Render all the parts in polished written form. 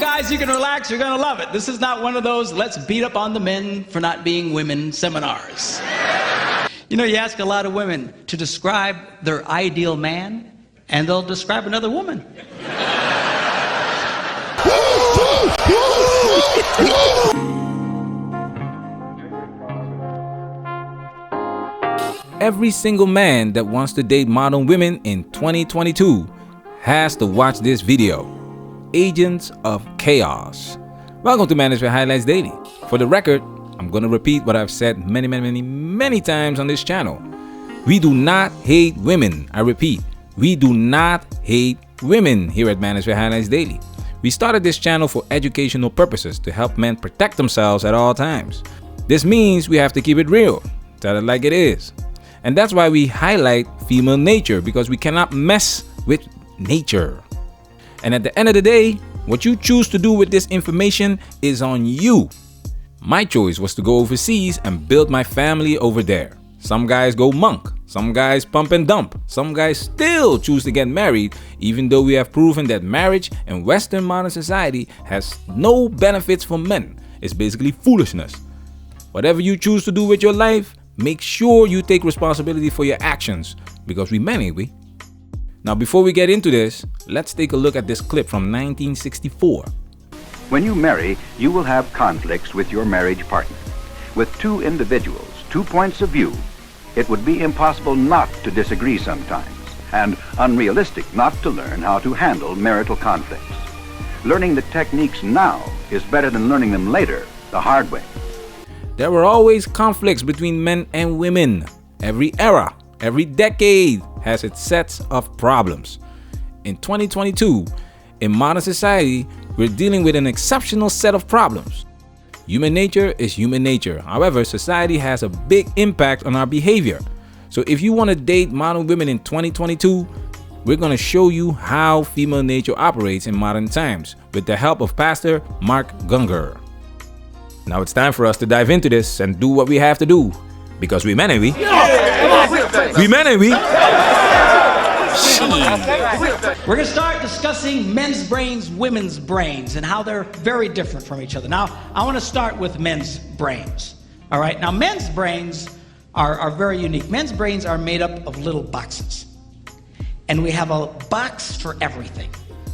guys, you can relax. You're going to love it. This is not one of those let's beat up on the men for not being women seminars. You know, you ask a lot of women to describe their ideal man, and they'll describe another woman. Every single man that wants to date modern women in 2022 has to watch this video. Agents of Chaos. Welcome to Management Highlights Daily. For the record, I'm going to repeat what I've said many times on this channel. We do not hate women. I repeat, we do not hate women here at Management Highlights Daily. We started this channel for educational purposes to help men protect themselves at all times. This means we have to keep it real, tell it like it is. And that's why we highlight female nature, because we cannot mess with nature. And at the end of the day, what you choose to do with this information is on you. My choice was to go overseas and build my family over there. Some guys go monk, some guys pump and dump, some guys still choose to get married, even though we have proven that marriage in Western modern society has no benefits for men. It's basically foolishness. Whatever you choose to do with your life, make sure you take responsibility for your actions, because we men, ain't we? Now, before we get into this, let's take a look at this clip from 1964. When you marry, you will have conflicts with your marriage partner. With two individuals, 2 points of view, it would be impossible not to disagree sometimes, and unrealistic not to learn how to handle marital conflicts. Learning the techniques now is better than learning them later, the hard way. There were always conflicts between men and women. Every era, every decade has its sets of problems. In 2022, in modern society, we're dealing with an exceptional set of problems. Human nature is human nature. However, society has a big impact on our behavior. So if you want to date modern women in 2022, we're going to show you how female nature operates in modern times with the help of Pastor Mark Gungor. Now it's time for us to dive into this and do what we have to do. Because we men, ain't we? We men, ain't we? We're going to start discussing men's brains, women's brains, and how they're very different from each other. Now, I want to start with men's brains. All right? Now, men's brains are very unique. Men's brains are made up of little boxes. And we have a box for everything.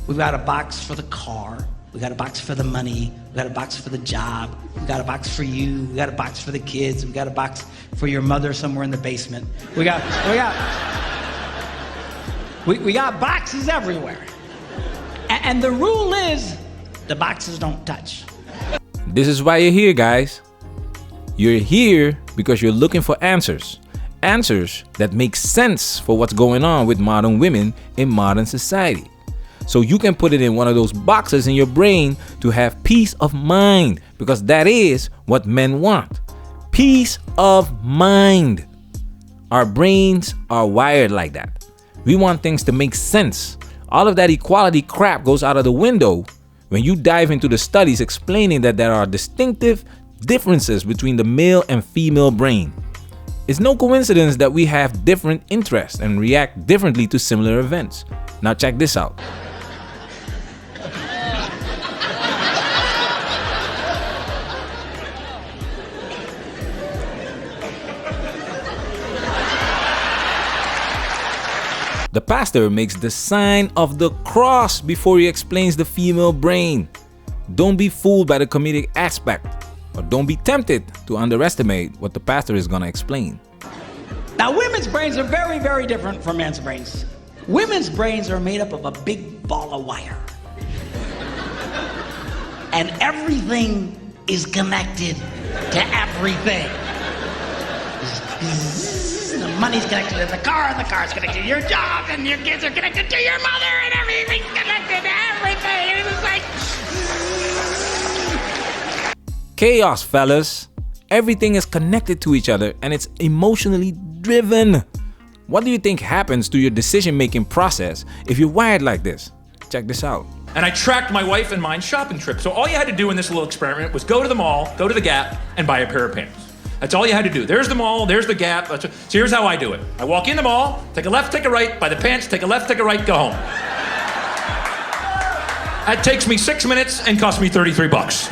We've got a box for the car. We got a box for the money. We got a box for the job. We got a box for you. We got a box for the kids. We got a box for your mother somewhere in the basement. We got boxes everywhere. And the rule is the boxes don't touch. This is why you're here, guys. You're here because you're looking for answers. Answers that make sense for what's going on with modern women in modern society. So you can put it in one of those boxes in your brain to have peace of mind, because that is what men want. Peace of mind. Our brains are wired like that. We want things to make sense. All of that equality crap goes out of the window when you dive into the studies explaining that there are distinctive differences between the male and female brain. It's no coincidence that we have different interests and react differently to similar events. Now check this out. The pastor makes the sign of the cross before he explains the female brain. Don't be fooled by the comedic aspect, or don't be tempted to underestimate what the pastor is going to explain. Now, women's brains are very, very different from men's brains. Women's brains are made up of a big ball of wire. And everything is connected to everything. The money's connected to the car, and the car's connected to your job, and your kids are connected to your mother, and everything's connected to everything. And it's like chaos, fellas. Everything is connected to each other, and it's emotionally driven. What do you think happens to your decision-making process if you're wired like this? Check this out. And I tracked my wife and mine's shopping trip. So all you had to do in this little experiment was go to the mall, go to the Gap, and buy a pair of pants. That's all you had to do. There's the mall, there's the Gap. So here's how I do it. I walk in the mall, take a left, take a right, buy the pants, take a left, take a right, go home. That takes me 6 minutes and costs me 33 bucks.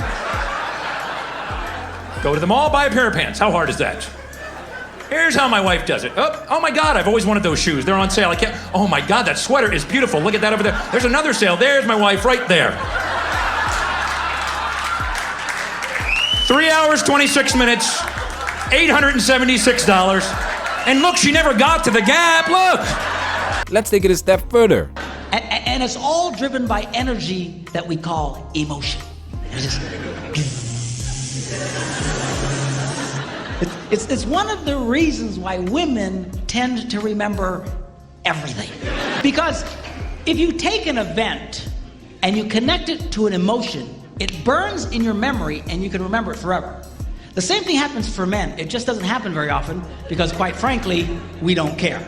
Go to the mall, buy a pair of pants. How hard is that? Here's how my wife does it. Oh my God, I've always wanted those shoes. They're on sale. I can't. Oh my God, that sweater is beautiful. Look at that over there. There's another sale. There's my wife right there. 3 hours, 26 minutes, $876. And look, she never got to the Gap. Look. Let's take it a step further. And it's all driven by energy that we call emotion. It's one of the reasons why women tend to remember everything. Because if you take an event and you connect it to an emotion, it burns in your memory and you can remember it forever. The same thing happens for men. It just doesn't happen very often because, quite frankly, we don't care.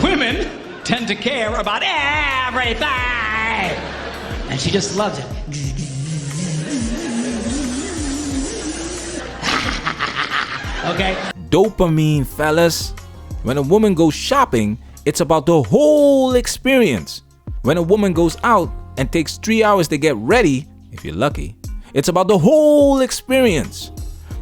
Women tend to care about everything. And she just loves it. Okay? Dopamine, fellas. When a woman goes shopping, it's about the whole experience. When a woman goes out and takes 3 hours to get ready, if you're lucky, it's about the whole experience.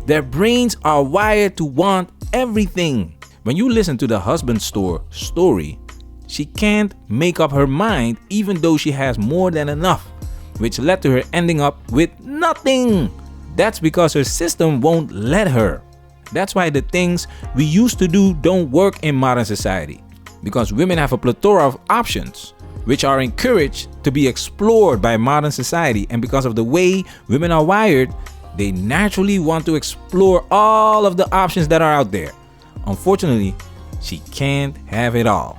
Their brains are wired to want everything. When you listen to the husband store story, she can't make up her mind even though she has more than enough, which led to her ending up with nothing. That's because her system won't let her. That's why the things we used to do don't work in modern society, because women have a plethora of options which are encouraged to be explored by modern society, and because of the way women are wired, they naturally want to explore all of the options that are out there. Unfortunately, she can't have it all,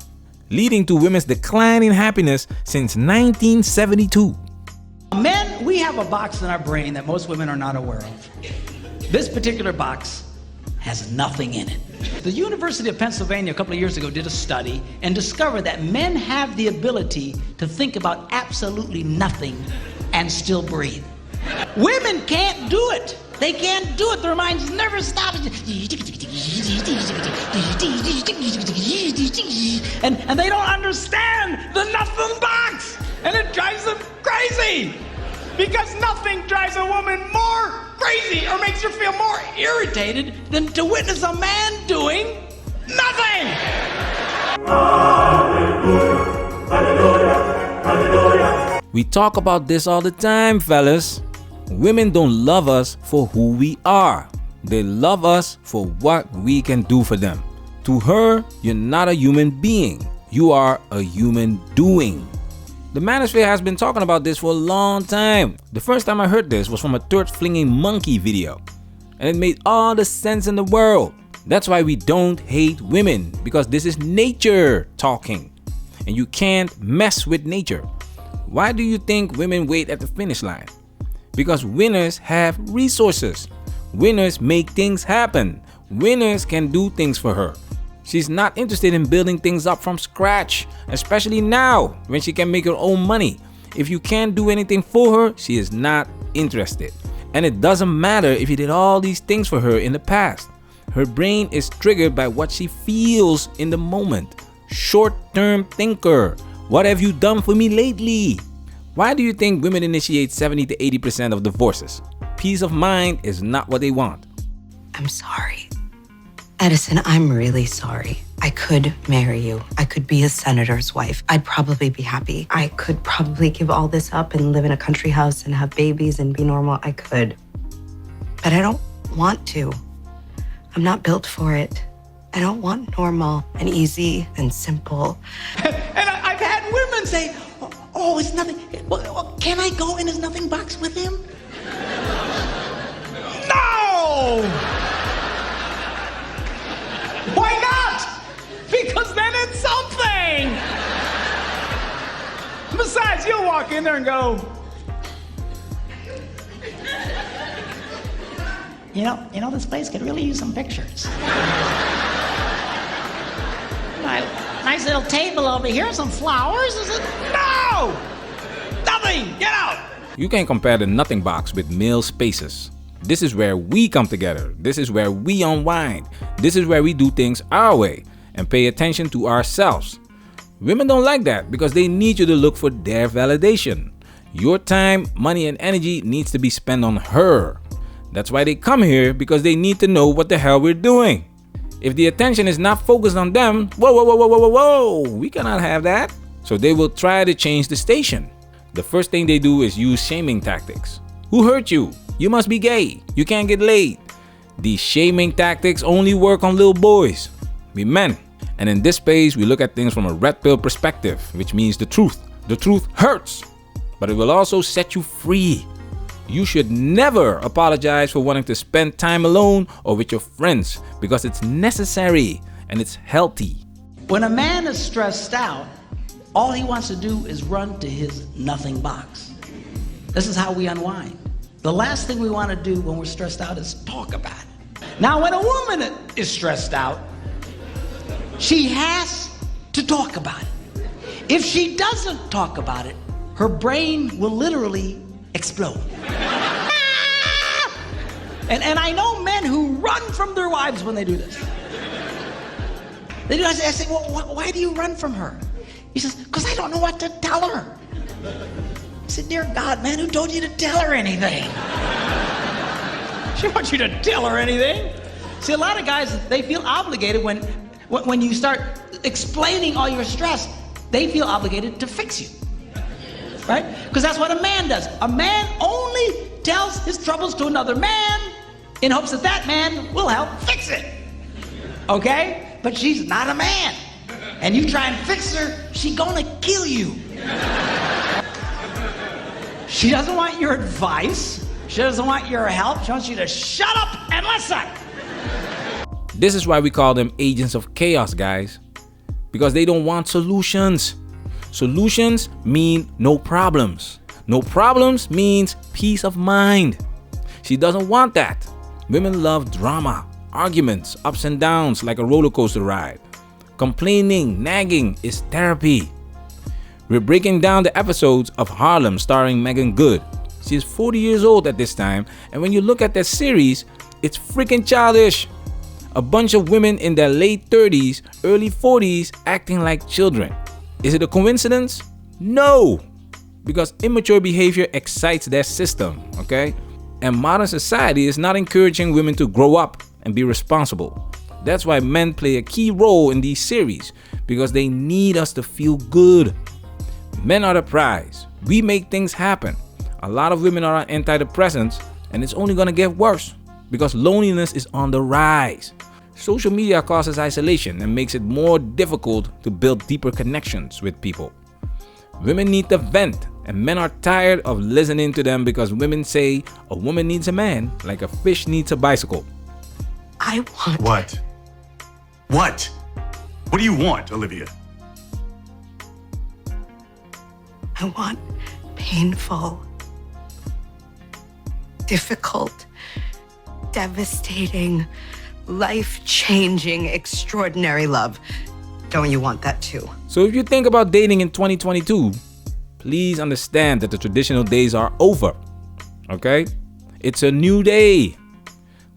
leading to women's decline in happiness since 1972. Men, we have a box in our brain that most women are not aware of. This particular box has nothing in it. The University of Pennsylvania a couple of years ago did a study and discovered that men have the ability to think about absolutely nothing and still breathe. Women can't do it. They can't do it. Their minds never stop. And they don't understand the nothing box. And it drives them crazy. Because nothing drives a woman more crazy or makes her feel more irritated than to witness a man doing nothing. We talk about this all the time, fellas. Women don't love us for who we are. They love us for what we can do for them. To her, you're not a human being. You are a human doing. The manosphere has been talking about this for a long time. The first time I heard this was from a third-flinging monkey video, and it made all the sense in the world. That's why we don't hate women, because this is nature talking, and you can't mess with nature. Why do you think women wait at the finish line? Because winners have resources. Winners make things happen. Winners can do things for her. She's not interested in building things up from scratch, especially now when she can make her own money. If you can't do anything for her, she is not interested. And it doesn't matter if you did all these things for her in the past. Her brain is triggered by what she feels in the moment. Short-term thinker. What have you done for me lately? Why do you think women initiate 70 to 80% of divorces? Peace of mind is not what they want. I'm sorry. Edison, I'm really sorry. I could marry you. I could be a senator's wife. I'd probably be happy. I could probably give all this up and live in a country house and have babies and be normal. I could. But I don't want to. I'm not built for it. I don't want normal and easy and simple. And I've had women say, oh, it's nothing. Well, can I go in his nothing box with him? No! Why not? Because then it's something. Besides, you'll walk in there and go, you know, this place could really use some pictures. Nice little table over here, some flowers. Is it? No! Nothing! Get out! You can compare the nothing box with male spaces. This is where we come together. This is where we unwind. This is where we do things our way and pay attention to ourselves. Women don't like that because they need you to look for their validation. Your time, money, and energy needs to be spent on her. That's why they come here, because they need to know what the hell we're doing. If the attention is not focused on them, whoa, we cannot have that. So they will try to change the station. The first thing they do is use shaming tactics. Who hurt you? You must be gay. You can't get laid. These shaming tactics only work on little boys. We men. And in this space, we look at things from a red pill perspective, which means the truth. The truth hurts, but it will also set you free. You should never apologize for wanting to spend time alone or with your friends, because it's necessary and it's healthy. When a man is stressed out, all he wants to do is run to his nothing box. This is how we unwind. The last thing we want to do when we're stressed out is talk about it. Now, when a woman is stressed out, she has to talk about it. If she doesn't talk about it, her brain will literally explode. And I know men who run from their wives when they do this. They do. I say, well, why do you run from her? He says, because I don't know what to tell her. I said, dear God, man, who told you to tell her anything? She wants you to tell her anything. See, a lot of guys, they feel obligated when you start explaining all your stress, they feel obligated to fix you. Right? Because that's what a man does. A man only tells his troubles to another man in hopes that that man will help fix it. Okay? But she's not a man. And you try and fix her, she's gonna kill you. She doesn't want your advice. She doesn't want your help. She wants you to shut up and listen. This is why we call them agents of chaos, guys. Because they don't want solutions. Solutions mean no problems. No problems means peace of mind. She doesn't want that. Women love drama, arguments, ups and downs like a roller coaster ride. Complaining, nagging is therapy. We're breaking down the episodes of Harlem starring Megan Good. She is 40 years old at this time, and when you look at that series, it's freaking childish. A bunch of women in their late 30s, early 40s acting like children. Is it a coincidence? No, because immature behavior excites their system, okay? And modern society is not encouraging women to grow up and be responsible. That's why men play a key role in these series, because they need us to feel good. Men are the prize. We make things happen. A lot of women are on antidepressants, and it's only gonna get worse because loneliness is on the rise. Social media causes isolation and makes it more difficult to build deeper connections with people. Women need to vent, and men are tired of listening to them because women say a woman needs a man like a fish needs a bicycle. I want... What? What? What do you want, Olivia? I want painful, difficult, devastating, life-changing, extraordinary love. Don't you want that too? So if you think about dating in 2022, please understand that the traditional days are over, okay? It's a new day.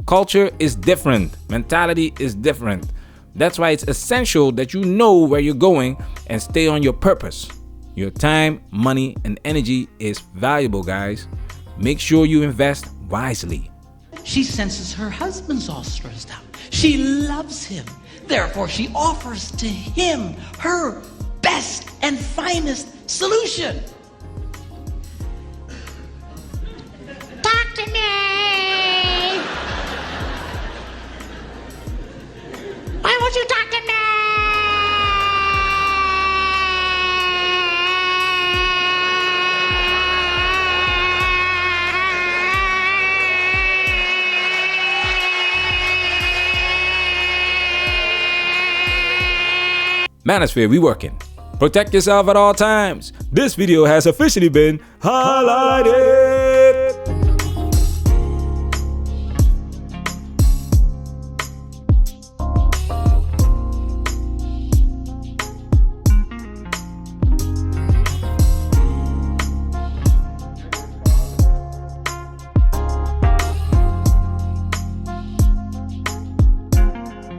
Culture is different. Mentality is different. That's why it's essential that you know where you're going and stay on your purpose. Your time, money, and energy is valuable, guys. Make sure you invest wisely. She senses her husband's all stressed out. She loves him. Therefore, she offers to him her best and finest solution. Talk to me. Why won't you talk to me? Manosphere, we working. Protect yourself at all times. This video has officially been highlighted.